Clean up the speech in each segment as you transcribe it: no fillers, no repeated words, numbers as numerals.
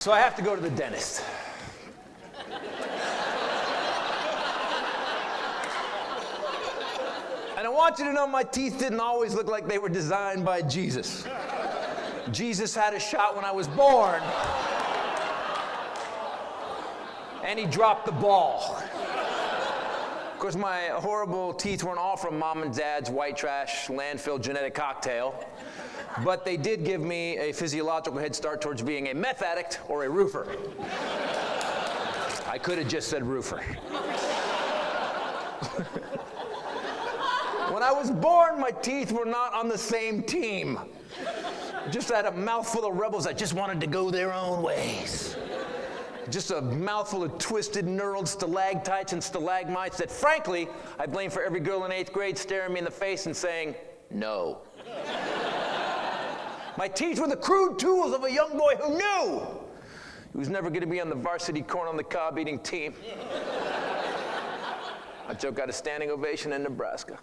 So I have to go to the dentist. And I want you to know my teeth didn't always look like they were designed by Jesus. Jesus had a shot when I was born, and he dropped the ball. Of course, my horrible teeth weren't all from mom and dad's white trash landfill genetic cocktail, but they did give me a physiological head start towards being a meth addict or a roofer. I could have just said roofer. When I was born, my teeth were not on the same team. Just had a mouthful of rebels that just wanted to go their own ways. Just a mouthful of twisted, knurled stalactites and stalagmites that, frankly, I blame for every girl in 8th grade staring me in the face and saying, no. My teeth were the crude tools of a young boy who knew he was never going to be on the varsity corn on the cob eating team. A joke got a standing ovation in Nebraska.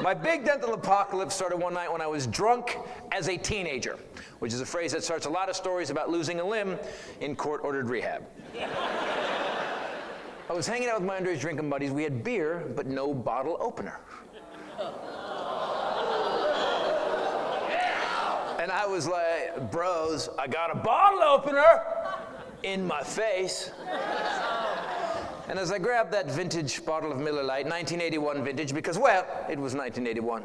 My big dental apocalypse started one night when I was drunk as a teenager, which is a phrase that starts a lot of stories about losing a limb in court-ordered rehab. I was hanging out with my underage drinking buddies. We had beer, but no bottle opener. And I was like, bros, I got a bottle opener in my face. And as I grabbed that vintage bottle of Miller Lite, 1981 vintage, because, well, it was 1981.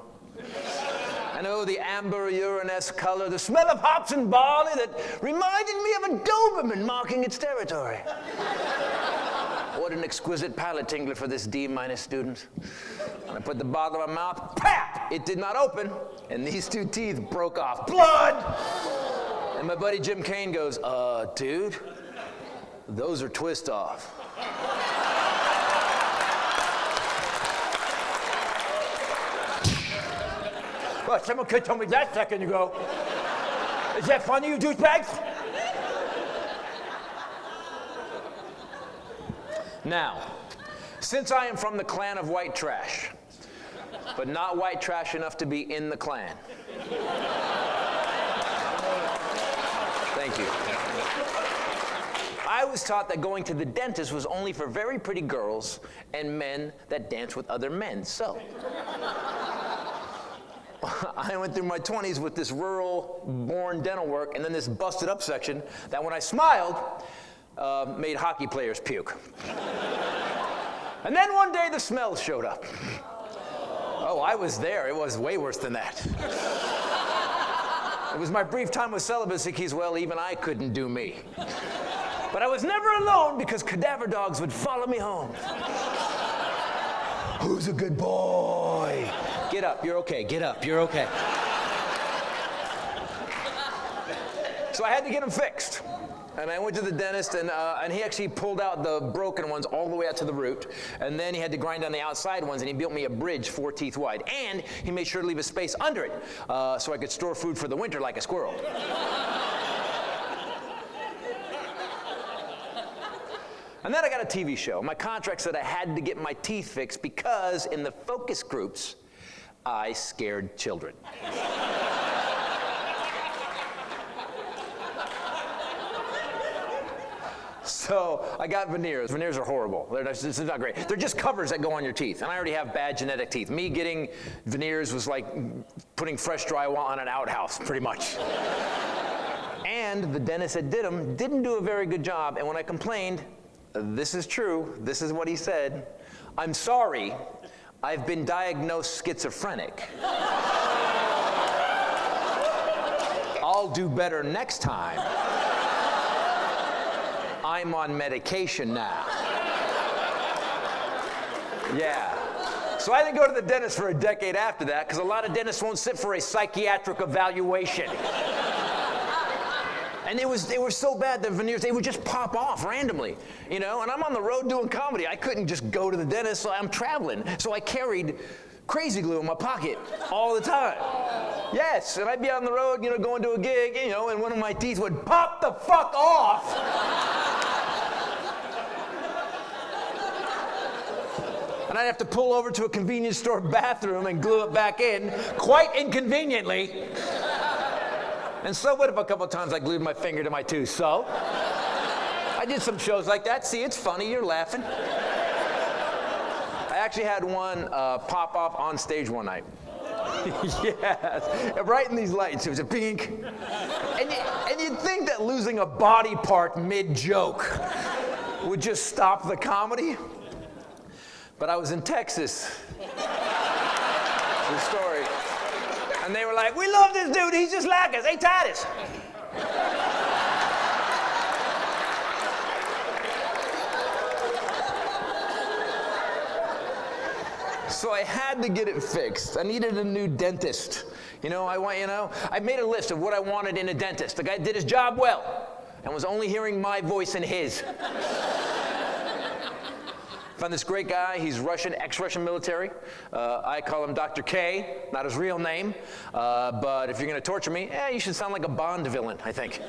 I know the amber urine-esque color, the smell of hops and barley that reminded me of a Doberman marking its territory. What an exquisite palate tingler for this D- student. When I put the bottle in my mouth, pap! It did not open, and these two teeth broke off. Blood! And my buddy Jim Kane goes, dude, those are twist off. Well, someone could tell me that a second ago. Is that funny, you douchebags? Now, since I am from the clan of white trash, but not white trash enough to be in the clan. Thank you. I was taught that going to the dentist was only for very pretty girls and men that dance with other men. So, I went through my 20s with this rural-born dental work and then this busted-up section that when I smiled, made hockey players puke. And then one day the smells showed up. Oh, I was there. It was way worse than that. It was my brief time with celibacy because, well, even I couldn't do me. But I was never alone because cadaver dogs would follow me home. Who's a good boy? Get up, you're okay. Get up, you're okay. So I had to get them fixed. And I went to the dentist, and he actually pulled out the broken ones all the way out to the root. And then he had to grind on the outside ones, and he built me a bridge 4 teeth wide. And he made sure to leave a space under it so I could store food for the winter like a squirrel. And then I got a TV show. My contract said I had to get my teeth fixed because in the focus groups, I scared children. So I got veneers. Veneers are horrible. This is not great. They're just covers that go on your teeth. And I already have bad genetic teeth. Me getting veneers was like putting fresh drywall on an outhouse, pretty much. And the dentist that did them didn't do a very good job. And when I complained, this is true, this is what he said, I'm sorry, I've been diagnosed schizophrenic. I'll do better next time. I'm on medication now. Yeah. So I didn't go to the dentist for a decade after that because a lot of dentists won't sit for a psychiatric evaluation. And they were so bad, the veneers, they would just pop off randomly, you know? And I'm on the road doing comedy. I couldn't just go to the dentist, so I'm traveling. So I carried crazy glue in my pocket all the time. Yes, and I'd be on the road, you know, going to a gig, you know, and one of my teeth would pop the fuck off. and I'd have to pull over to a convenience store bathroom and glue it back in, quite inconveniently. And so what if a couple of times I glued my finger to my tooth? So I did some shows like that. See, it's funny, you're laughing. I actually had one pop off on stage one night. Yes, right in these lights. It was a pink. And you'd think that losing a body part mid-joke would just stop the comedy. But I was in Texas. True story. And they were like, we love this dude, he's just like us. Hey, Titus. So I had to get it fixed. I needed a new dentist. I made a list of what I wanted in a dentist. The guy did his job well and was only hearing my voice and his. Found this great guy. He's Russian, ex-Russian military. I call him Dr. K, not his real name. But if you're going to torture me, you should sound like a Bond villain, I think.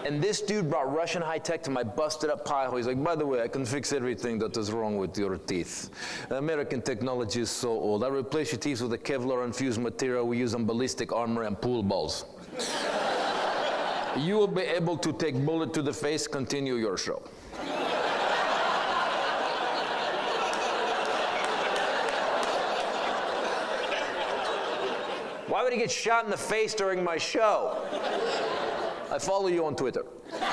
And this dude brought Russian high-tech to my busted-up pie hole. He's like, by the way, I can fix everything that is wrong with your teeth. American technology is so old. I replace your teeth with a Kevlar-infused material we use on ballistic armor and pool balls. You will be able to take bullet to the face, continue your show. Why would he get shot in the face during my show? I follow you on Twitter. That's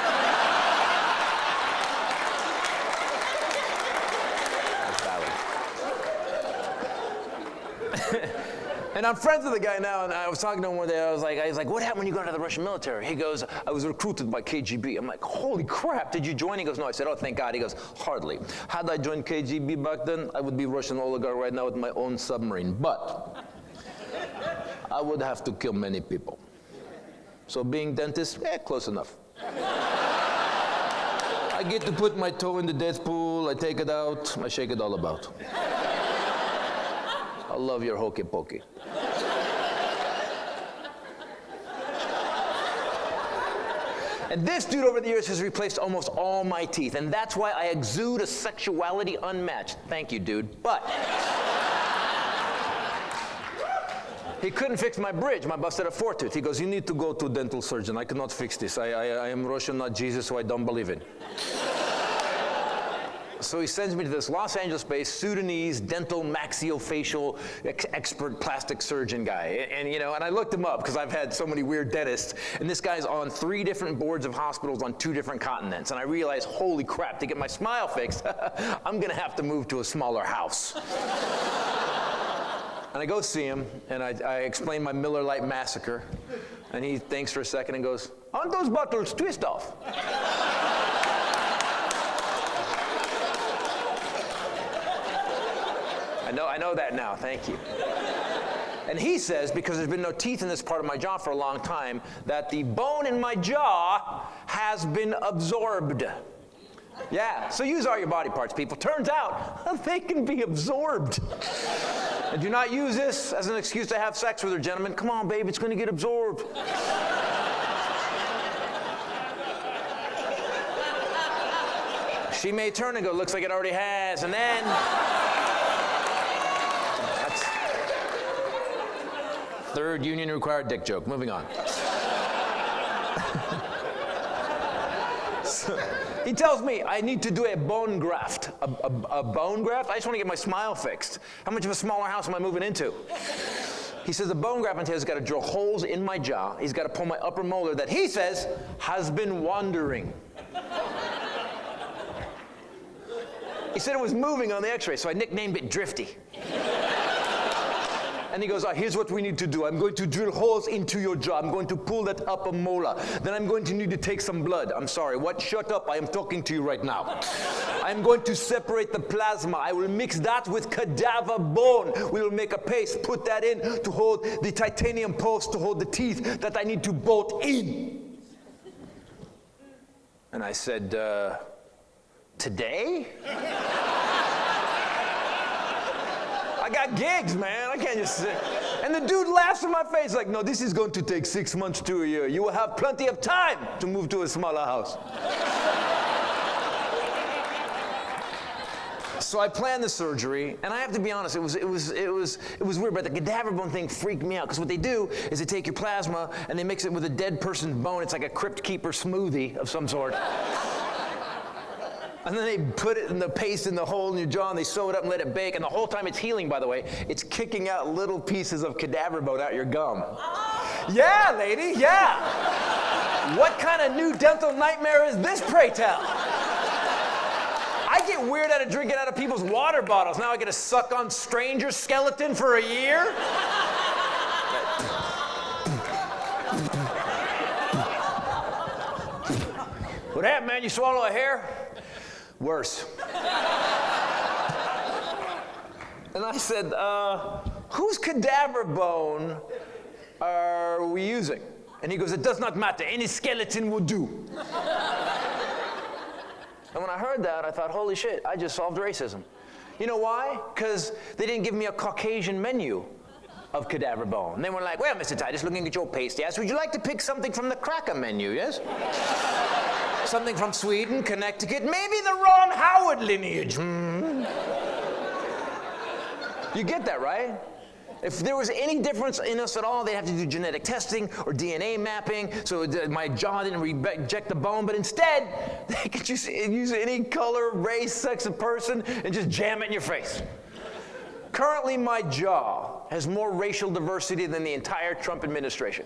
valid. And I'm friends with the guy now, and I was talking to him one day. I was like, what happened when you got into the Russian military? He goes, I was recruited by KGB. I'm like, holy crap, did you join? He goes, no. I said, oh, thank God. He goes, hardly. Had I joined KGB back then, I would be Russian oligarch right now with my own submarine. But I would have to kill many people. So being dentist, close enough. I get to put my toe in the death pool, I take it out, I shake it all about. I love your hokey pokey. And this dude over the years has replaced almost all my teeth, and that's why I exude a sexuality unmatched. Thank you, dude. But he couldn't fix my bridge, my busted up foretooth. He goes, you need to go to a dental surgeon. I cannot fix this. I am Russian, not Jesus, so I don't believe in. So he sends me to this Los Angeles-based Sudanese dental maxillofacial expert plastic surgeon guy. And I looked him up because I've had so many weird dentists. And this guy's on 3 different boards of hospitals on 2 different continents. And I realized, holy crap, to get my smile fixed, I'm going to have to move to a smaller house. And I go see him, and I explain my Miller Lite massacre. And he thinks for a second and goes, aren't those bottles twist off? I know that now, thank you. And he says, because there's been no teeth in this part of my jaw for a long time, that the bone in my jaw has been absorbed. Yeah, so use all your body parts, people. Turns out, they can be absorbed. And do not use this as an excuse to have sex with her, gentlemen. Come on, babe, it's going to get absorbed. She may turn and go, looks like it already has, and then... That's third union required dick joke. Moving on. So, he tells me I need to do a bone graft. A bone graft? I just want to get my smile fixed. How much of a smaller house am I moving into? He says the bone graft entails he's got to drill holes in my jaw. He's got to pull my upper molar that he says has been wandering. He said it was moving on the x-ray, so I nicknamed it Drifty. And he goes, here's what we need to do. I'm going to drill holes into your jaw. I'm going to pull that upper molar. Then I'm going to need to take some blood. I'm sorry, what? Shut up, I am talking to you right now. I'm going to separate the plasma. I will mix that with cadaver bone. We will make a paste, put that in to hold the titanium post to hold the teeth that I need to bolt in. And I said, today? I got gigs, man. I can't just sit. And the dude laughs in my face like, no, this is going to take 6 months to a year. You will have plenty of time to move to a smaller house. So I planned the surgery, and I have to be honest, it was weird, but the cadaver bone thing freaked me out, because what they do is they take your plasma and they mix it with a dead person's bone. It's like a Crypt Keeper smoothie of some sort. And then they put it in the paste in the hole in your jaw, and they sew it up and let it bake, and the whole time it's healing, by the way, it's kicking out little pieces of cadaver bone out your gum. Yeah, lady, yeah. What kind of new dental nightmare is this, pray tell? I get weird out of drinking out of people's water bottles. Now I get to suck on strangers' skeleton for a year? What happened, man? You swallow a hair? Worse. And I said, whose cadaver bone are we using? And he goes, it does not matter. Any skeleton will do. And when I heard that, I thought, holy shit, I just solved racism. You know why? Because they didn't give me a Caucasian menu of cadaver bone. And they were like, well, Mr. Titus, looking at your pasty ass, would you like to pick something from the cracker menu, yes? Something from Sweden, Connecticut, maybe the Ron Howard lineage. You get that, right? If there was any difference in us at all, they'd have to do genetic testing or DNA mapping, so my jaw didn't reject the bone, but instead, they could just use any color, race, sex of person, and just jam it in your face. Currently, my jaw has more racial diversity than the entire Trump administration.